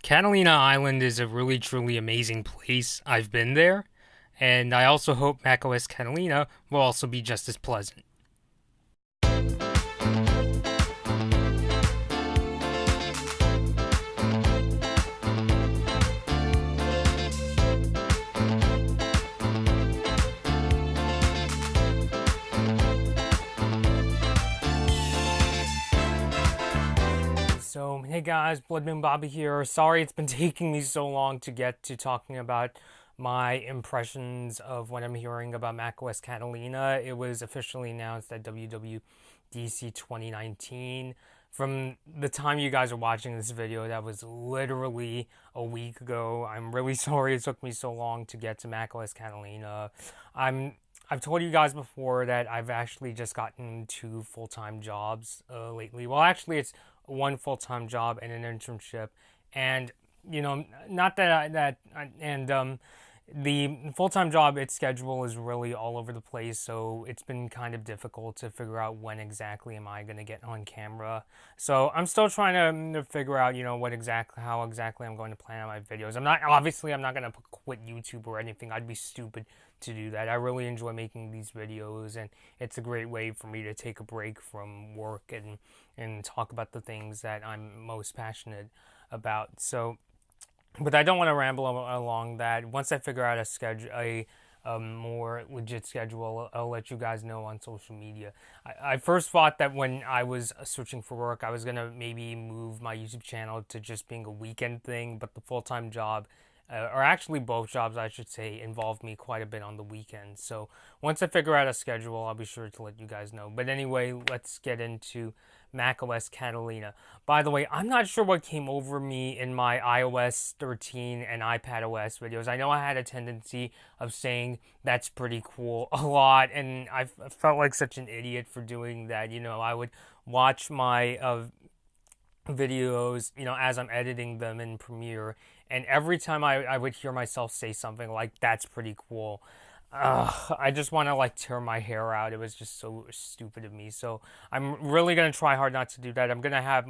Catalina Island is a really truly amazing place. I've been there, and I also hope macOS Catalina will also be just as pleasant. So, hey guys, Bloodmoon Bobby here. Sorry it's been taking me so long to get to talking about my impressions of what I'm hearing about macOS Catalina. It was officially announced at WWDC 2019. From the time you guys are watching this video, that was literally a week ago. I'm really sorry it took me so long to get to macOS Catalina. I've told you guys before that I've actually just gotten two full-time jobs lately. Well, actually, it's one full-time job and an internship, and not that I, that I- and the full-time job, its schedule is really all over the place, so it's been kind of difficult to figure out when exactly am I going to get on camera. So I'm still trying to figure out, how exactly I'm going to plan out my videos. I'm not going to quit YouTube or anything. I'd be stupid to do that. I really enjoy making these videos, and it's a great way for me to take a break from work and talk about the things that I'm most passionate about. So, but I don't want to ramble along that. Once I figure out a schedule, a more legit schedule, I'll let you guys know on social media. I first thought that when I was searching for work, I was gonna maybe move my YouTube channel to just being a weekend thing, but the full-time job, or actually both jobs, I should say, involved me quite a bit on the weekends. So once I figure out a schedule, I'll be sure to let you guys know. But anyway, let's get into macOS Catalina. By the way, I'm not sure what came over me in my iOS 13 and iPadOS videos. I know I had a tendency of saying that's pretty cool a lot, and I felt like such an idiot for doing that. I would watch my videos, as I'm editing them in Premiere, and every time I would hear myself say something like, that's pretty cool, I just want to like tear my hair out. It was just so stupid of me. So I'm really gonna try hard not to do that. I'm gonna have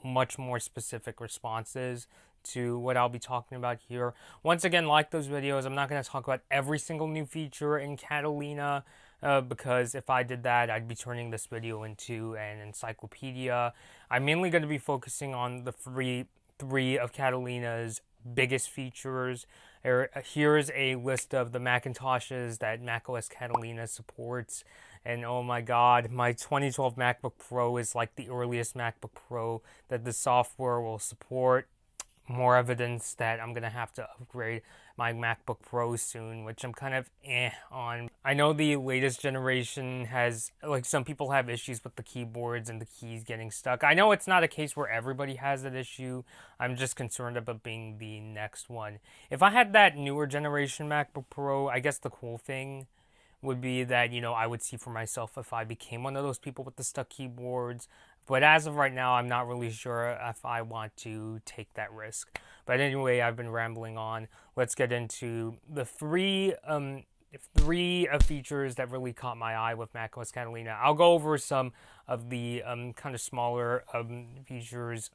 much more specific responses to what I'll be talking about here. Once again, like those videos. I'm not gonna talk about every single new feature in Catalina. Because if I did that, I'd be turning this video into an encyclopedia. I'm mainly going to be focusing on the three of Catalina's biggest features. Here's a list of the Macintoshes that macOS Catalina supports. And oh my god, my 2012 MacBook Pro is like the earliest MacBook Pro that the software will support. More evidence that I'm gonna have to upgrade my MacBook Pro soon, which I'm kind of on. I know the latest generation has, like, some people have issues with the keyboards and the keys getting stuck. I know it's not a case where everybody has that issue. I'm just concerned about being the next one. If I had that newer generation MacBook Pro, I guess the cool thing would be that, I would see for myself if I became one of those people with the stuck keyboards. But as of right now, I'm not really sure if I want to take that risk. But anyway, I've been rambling on. Let's get into the three features that really caught my eye with macOS Catalina. I'll go over some of the kind of smaller features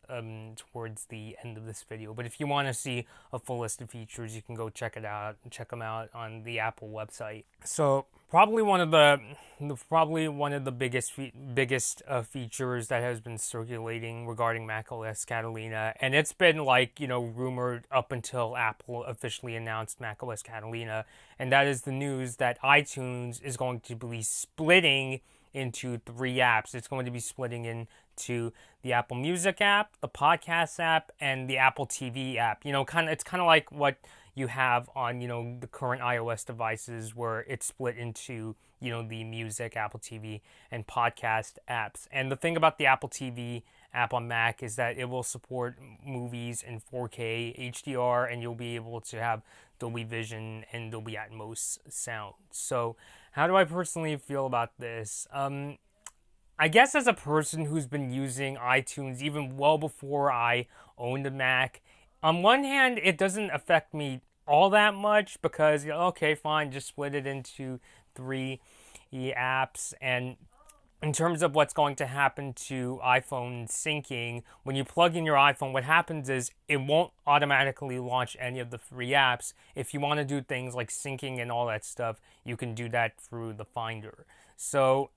towards the end of this video. But if you want to see a full list of features, you can go check them out on the Apple website. So probably one of the biggest features that has been circulating regarding macOS Catalina, and it's been rumored up until Apple officially announced macOS Catalina, and that is the news that iTunes is going to be splitting into three apps. It's going to be splitting into the Apple Music app, the Podcast app, and the Apple TV app. It's kind of like what you have on, the current iOS devices, where it's split into, the Music, Apple TV, and Podcast apps. And the thing about the Apple TV app on Mac is that it will support movies in 4K HDR, and you'll be able to have Dolby Vision and Dolby Atmos sound. So how do I personally feel about this? I guess as a person who's been using iTunes even well before I owned a Mac, on one hand, it doesn't affect me all that much because, okay, fine, just split it into three apps. And in terms of what's going to happen to iPhone syncing, when you plug in your iPhone, what happens is it won't automatically launch any of the free apps. If you want to do things like syncing and all that stuff, you can do that through the Finder. So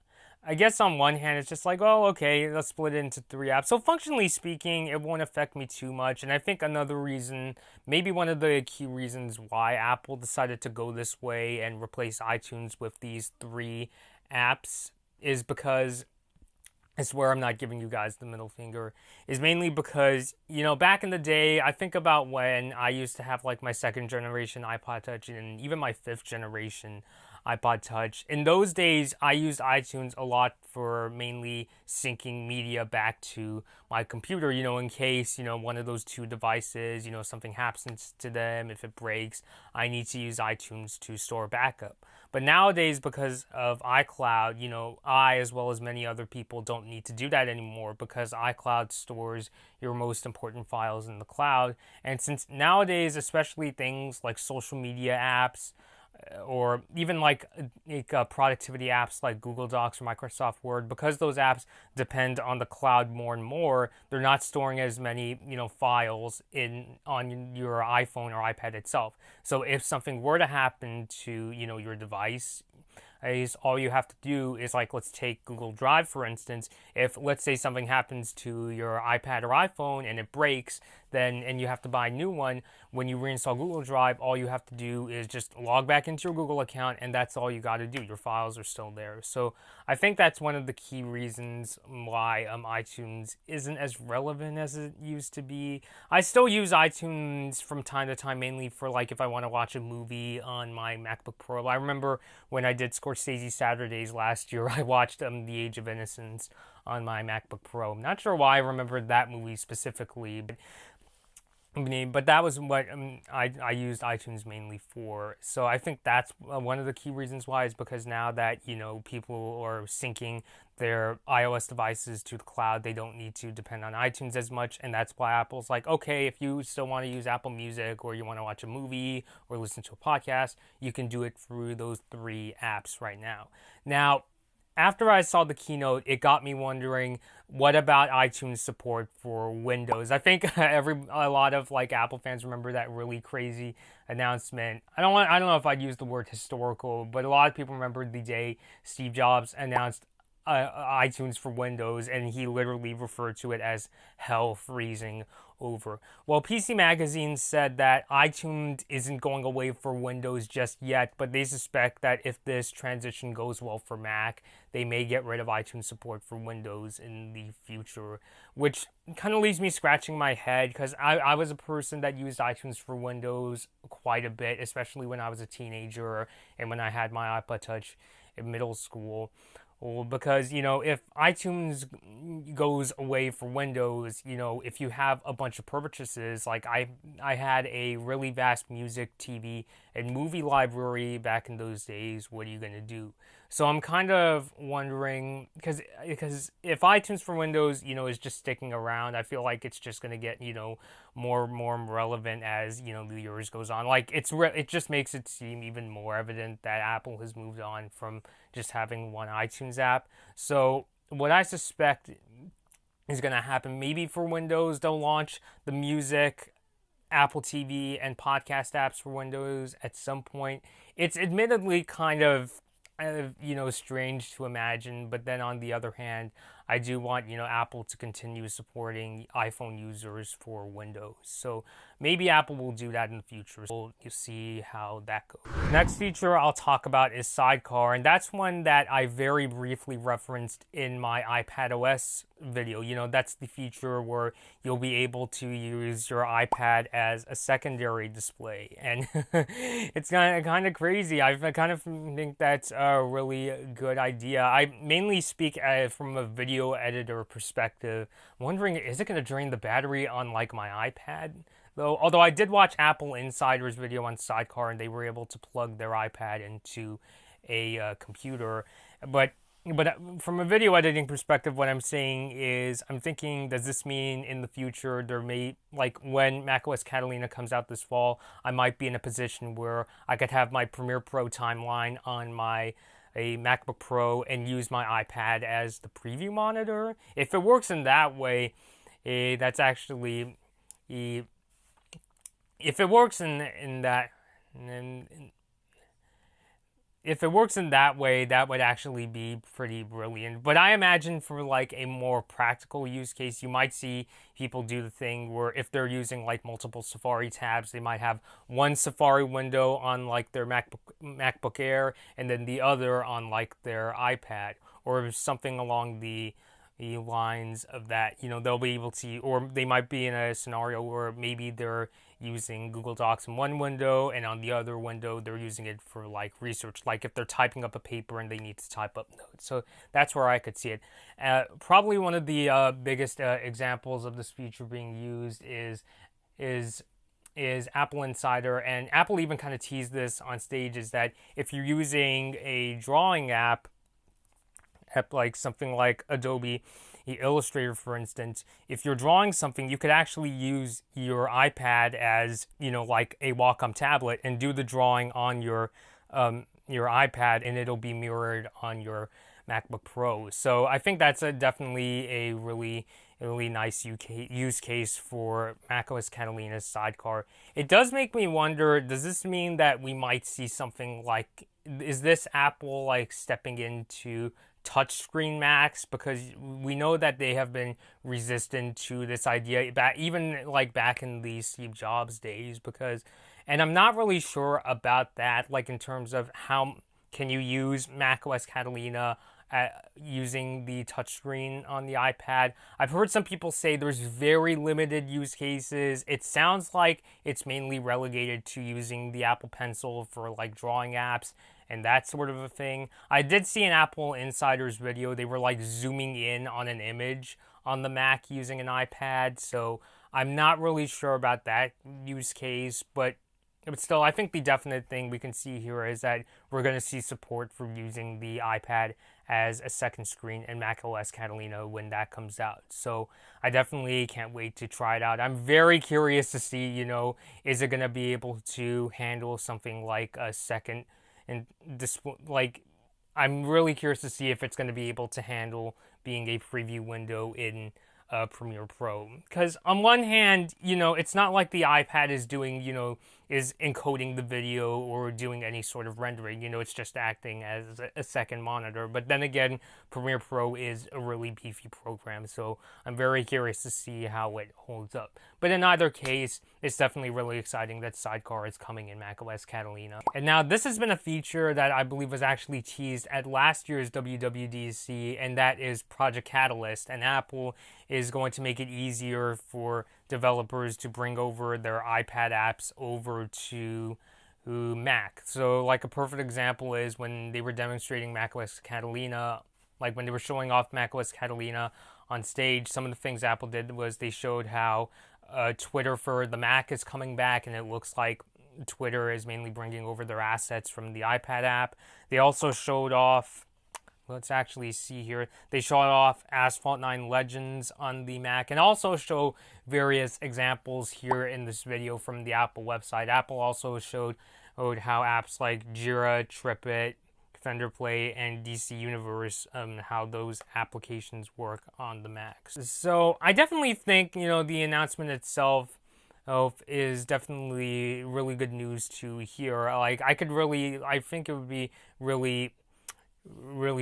I guess on one hand, it's just like, oh, okay, let's split it into 3 apps. So functionally speaking, it won't affect me too much. And I think another reason, maybe one of the key reasons why Apple decided to go this way and replace iTunes with these 3 apps is because, I swear I'm not giving you guys the middle finger, is mainly because, back in the day, I think about when I used to have like my 2nd generation iPod Touch and even my 5th generation iPod Touch. In those days, I used iTunes a lot for mainly syncing media back to my computer, in case, one of those 2 devices, something happens to them, if it breaks, I need to use iTunes to store backup. But nowadays, because of iCloud, I, as well as many other people, don't need to do that anymore because iCloud stores your most important files in the cloud. And since nowadays, especially things like social media apps, or even like productivity apps like Google Docs or Microsoft Word, because those apps depend on the cloud more and more, they're not storing as many files on your iPhone or iPad itself. So if something were to happen to your device, all you have to do is, like, let's take Google Drive for instance. If, let's say, something happens to your iPad or iPhone and it breaks, and you have to buy a new one, when you reinstall Google Drive, all you have to do is just log back into your Google account, and that's all you got to do. Your files are still there. So I think that's one of the key reasons why iTunes isn't as relevant as it used to be. I still use iTunes from time to time, mainly for, like, if I want to watch a movie on my MacBook Pro. I remember when I did Scorsese Saturdays last year, I watched The Age of Innocence on my MacBook Pro. I'm not sure why I remembered that movie specifically, but that was what I used iTunes mainly for. So I think that's one of the key reasons why, is because now that people are syncing their iOS devices to the cloud, they don't need to depend on iTunes as much, and that's why Apple's like, okay, if you still want to use Apple Music, or you want to watch a movie or listen to a podcast, you can do it through those 3 apps right now. Now, after I saw the keynote, it got me wondering, what about iTunes support for Windows? I think a lot of like Apple fans remember that really crazy announcement. I don't know if I'd use the word historical, but a lot of people remember the day Steve Jobs announced iTunes for Windows, and he literally referred to it as hell freezing over. Well, PC Magazine said that iTunes isn't going away for Windows just yet, but they suspect that if this transition goes well for Mac, they may get rid of iTunes support for Windows in the future, which kind of leaves me scratching my head, because I was a person that used iTunes for Windows quite a bit, especially when I was a teenager and when I had my iPod Touch in middle school. Well, because, if iTunes goes away for Windows, if you have a bunch of purchases, like I had a really vast music, TV, and movie library back in those days, what are you going to do? So I'm kind of wondering, because if iTunes for Windows, is just sticking around, I feel like it's just going to get, more and more relevant as, the years goes on. Like, it just makes it seem even more evident that Apple has moved on from just having one iTunes app. So what I suspect is going to happen, maybe for Windows, they'll launch the music, Apple TV, and podcast apps for Windows at some point. It's admittedly kind of strange to imagine, but then on the other hand, I do want, Apple to continue supporting iPhone users for Windows. So maybe Apple will do that in the future. So you'll see how that goes. Next feature I'll talk about is SideCar, and that's one that I very briefly referenced in my iPadOS video. That's the feature where you'll be able to use your iPad as a secondary display, and it's kind of crazy. I kind of think that's a really good idea. I mainly speak from a video editor perspective. I'm wondering, is it going to drain the battery on like my iPad? Although I did watch Apple Insider's video on SideCar, and they were able to plug their iPad into a computer, but from a video editing perspective, what I'm saying is, I'm thinking, does this mean in the future there may, like when macOS Catalina comes out this fall, I might be in a position where I could have my Premiere Pro timeline on my a MacBook Pro and use my iPad as the preview monitor. If it works in that way, that's actually if it works in that. If it works in that way, that would actually be pretty brilliant. But I imagine for like a more practical use case, you might see people do the thing where if they're using like multiple Safari tabs, they might have one Safari window on like their MacBook Air and then the other on like their iPad, or something along the lines of that. You know, they'll be able to, or they might be in a scenario where maybe they're using Google Docs in one window and on the other window they're using it for like research, like if they're typing up a paper and they need to type up notes. So that's where I could see it. Probably one of the biggest examples of this feature being used is Apple Insider, and Apple even kind of teased this on stage, is that if you're using a drawing app like something like Adobe Illustrator, for instance, if you're drawing something, you could actually use your iPad as, you know, like a Wacom tablet and do the drawing on your iPad, and it'll be mirrored on your MacBook Pro. So I think that's definitely a really nice use case for macOS Catalina's Sidecar. It does make me wonder, does this mean that we might see something like, is this Apple like stepping into touchscreen Macs? Because we know that they have been resistant to this idea even like back in the Steve Jobs days, and I'm not really sure about that, like in terms of how can you use macOS Catalina using the touchscreen on the iPad. I've heard some people say there's very limited use cases. It sounds like it's mainly relegated to using the Apple Pencil for like drawing apps and that sort of a thing. I did see an Apple Insider's video. They were like zooming in on an image on the Mac using an iPad. So I'm not really sure about that use case, but still, I think the definite thing we can see here is that we're going to see support for using the iPad as a second screen in macOS Catalina when that comes out. So I definitely can't wait to try it out. I'm very curious to see, you know, is it going to be able to handle something like a second and display? Like, I'm really curious to see if it's going to be able to handle being a preview window in Premiere Pro. Because on one hand, you know, it's not like the iPad is doing, you know, is encoding the video or doing any sort of rendering. You know, it's just acting as a second monitor. But then again, Premiere Pro is a really beefy program, so I'm very curious to see how it holds up. But in either case, it's definitely really exciting that Sidecar is coming in macOS Catalina. And now this has been a feature that I believe was actually teased at last year's WWDC, and that is Project Catalyst. And Apple is going to make it easier for developers to bring over their iPad apps over to Mac. So like a perfect example is when they were demonstrating macOS Catalina, like when they were showing off macOS Catalina on stage, some of the things Apple did was they showed how Twitter for the Mac is coming back, and it looks like Twitter is mainly bringing over their assets from the iPad app. They also showed off, let's actually see here, they showed off Asphalt 9 Legends on the Mac, and also show various examples here in this video from the Apple website. Apple also showed how apps like Jira, TripIt, Fender Play, and DC Universe, how those applications work on the Mac. So I definitely think, you know, the announcement itself is definitely really good news to hear. Like, I think it would be really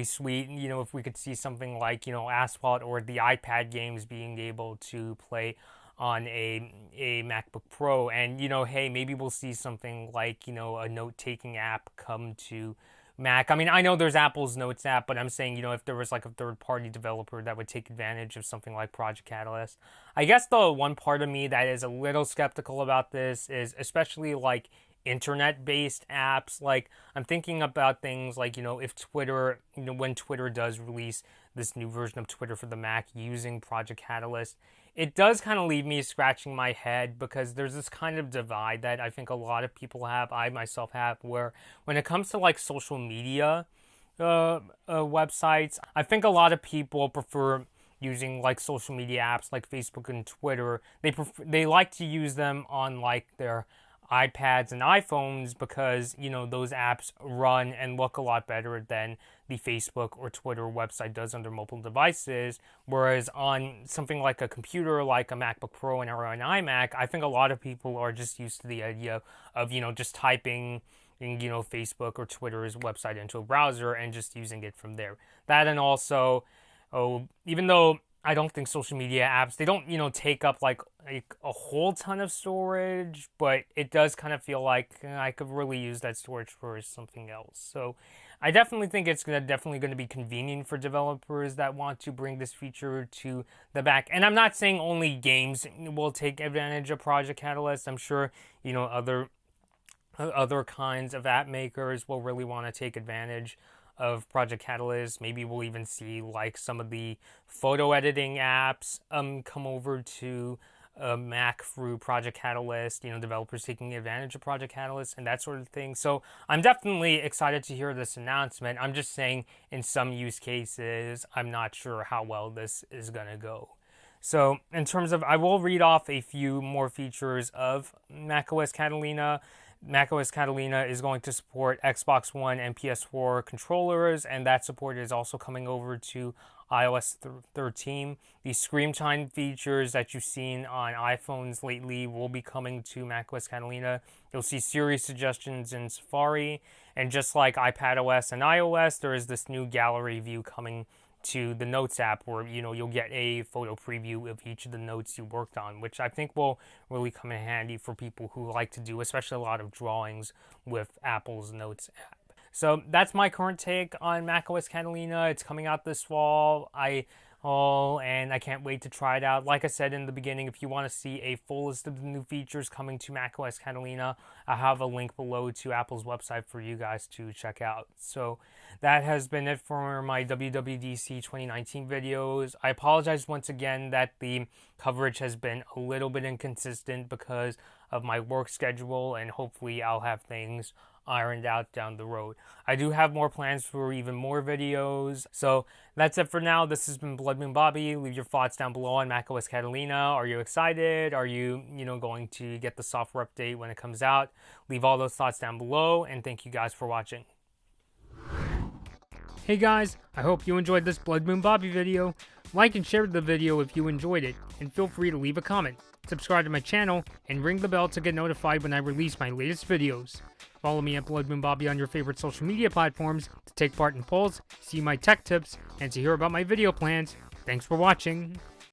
sweet, you know, if we could see something like, you know, Asphalt or the iPad games being able to play on a MacBook Pro. And, you know, hey, maybe we'll see something like, you know, a note-taking app come to Mac. I mean, I know there's Apple's Notes app, but I'm saying, you know, if there was like a third-party developer that would take advantage of something like Project Catalyst. I guess the one part of me that is a little skeptical about this is especially like internet-based apps. Like, I'm thinking about things like, you know, if Twitter, you know, when Twitter does release this new version of Twitter for the Mac using Project Catalyst, it does kind of leave me scratching my head, because there's this kind of divide that I think a lot of people have, I myself have, where when it comes to like social media websites, I think a lot of people prefer using like social media apps like Facebook and Twitter. They like to use them on like their iPads and iPhones because, those apps run and look a lot better than the Facebook or Twitter website does under mobile devices. Whereas on something like a computer, like a MacBook Pro or an iMac, I think a lot of people are just used to the idea of, just typing Facebook or Twitter's website into a browser and just using it from there. That, and also, even though I don't think social media apps, they don't, take up like a whole ton of storage, but it does kind of feel like I could really use that storage for something else. So I definitely think it's definitely going to be convenient for developers that want to bring this feature to the back. And I'm not saying only games will take advantage of Project Catalyst. I'm sure, other kinds of app makers will really want to take advantage of Project Catalyst. Maybe we'll even see like some of the photo editing apps come over to Mac through Project Catalyst, developers taking advantage of Project Catalyst and that sort of thing. So I'm definitely excited to hear this announcement. I'm just saying in some use cases, I'm not sure how well this is going to go. So in terms of, I will read off a few more features of macOS Catalina. macOS Catalina is going to support Xbox One and PS4 controllers, and that support is also coming over to iOS 13. The screen time features that you've seen on iPhones lately will be coming to macOS Catalina. You'll see Siri suggestions in Safari, and just like iPadOS and iOS, there is this new gallery view coming to the Notes app where, you'll get a photo preview of each of the notes you worked on, which I think will really come in handy for people who like to do, especially a lot of drawings with Apple's Notes app. So that's my current take on macOS Catalina. It's coming out this fall. And I can't wait to try it out. Like I said in the beginning, if you want to see a full list of the new features coming to macOS Catalina, I have a link below to Apple's website for you guys to check out. So that has been it for my WWDC 2019 videos. I apologize once again that the coverage has been a little bit inconsistent because of my work schedule, and hopefully I'll have things ironed out down the road. I do have more plans for even more videos. So that's it for now. This has been Blood Moon Bobby. Leave your thoughts down below on macOS Catalina. Are you excited? Are you, going to get the software update when it comes out? Leave all those thoughts down below, and thank you guys for watching. Hey guys, I hope you enjoyed this Blood Moon Bobby video. Like and share the video if you enjoyed it, and feel free to leave a comment. Subscribe to my channel, and ring the bell to get notified when I release my latest videos. Follow me at Blood Moon Bobby on your favorite social media platforms to take part in polls, see my tech tips, and to hear about my video plans. Thanks for watching.